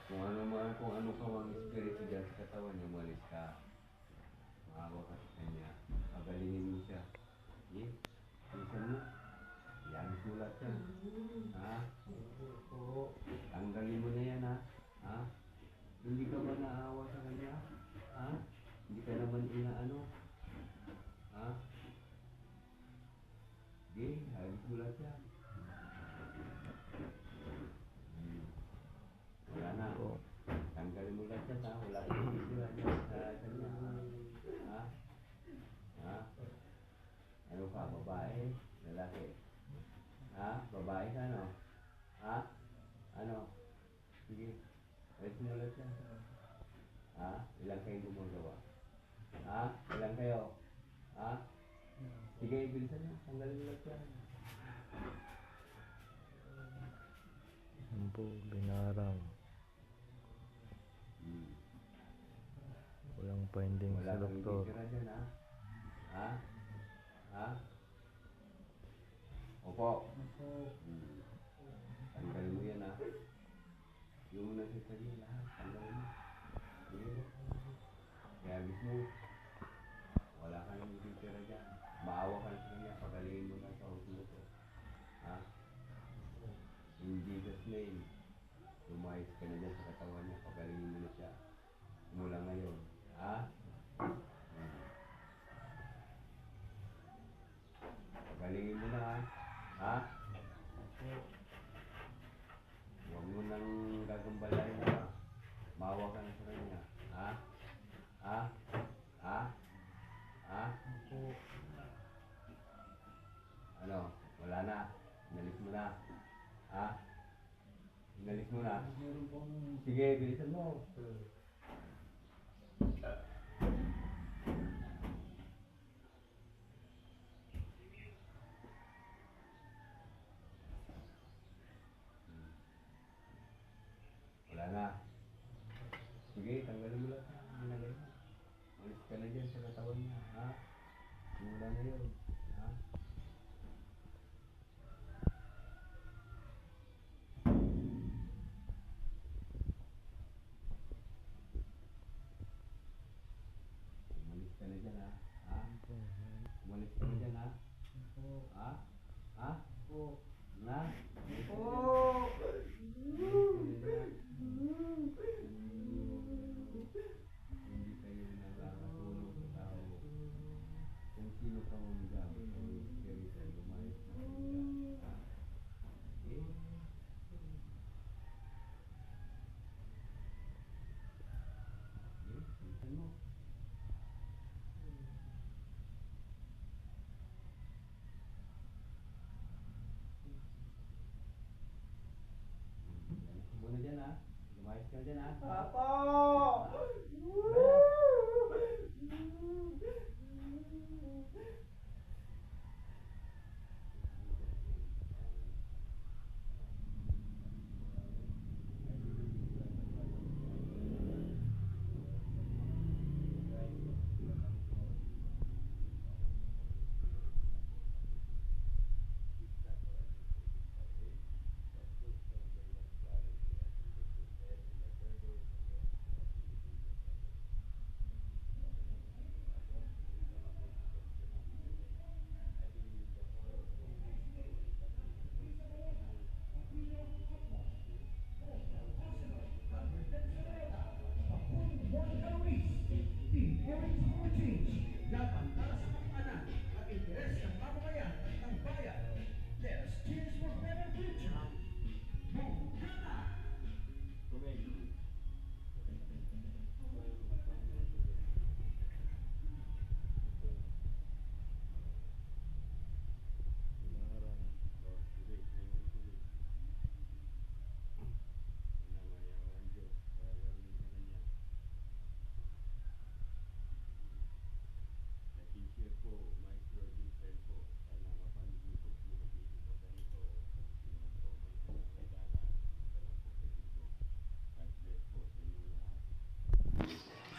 Kung ano ka mang espiritu dyan sa katawan niya, umalis ka. Maawa ka sa kanya. Pagalingin mo siya. Eh, bilisan mo. Yan, sulat yan. Ha? Tanggalin mo na yan, ha? Ha? Hindi ka ba naawa sa kanya? Ha? Hindi ka naman inaano? Ha? Di, ayos sulat yan. Wala na. Tanggalin mo lahat yan, ha? Wala kang sisira dyan sa kanya. Ha? Ha? Ano ka, babae? Lalaki? Ha? Babae ka, no? Ha? Ano? Sige. Ayos mo lahat yan. Ha? Ilang kayo gumagawa? Ha? Ilang kayo? Ha? Sige, bilisan mo. Tanggalin mo lahat yan. Yan po, binarang. Walang finding Wala sa kang doktor. titira dyan, ha? Ha? Ha? Opo. Tanggalin mo yan, ha? Yung nakita niyo lahat, tanggalin mo. Sige. Kaya gusto mo, wala ka nang titira dyan. Maawa ka na sa kanya, pagalingin mo na sa ulo ko. Ha? In Jesus' name, lumayas ka na dyan sa katawan niya, pagalingin mo na siya. Mula ngayon. Ha? Pagalingin mo na, ha? Ha? Huwag mo nang gagambalain pa. Maawa ka na sa kanya. Ha? Ha? Ha? Ha? Ano? Wala na. Inalis mo na. Ha? Inalis mo na. Sige, bilisan mo. Wala na. Sige, tanggalin mo lahat. Ginagay mo. Malis ka na dyan sa katawan niya. Ha? Mula na yun. Ha? Umalis ka na dyan, ha? Ha? Umalis ka na dyan, ha? Ha? Ha? Na? Hindi kayo nakakatulong sa tao. Kung sino ka mamigamit o espiritu, lumayas na kayo dyan. Ha? Eh? Bilisan mo. Muna dyan, ha? Lumayas ka na dyan, ha? Papa!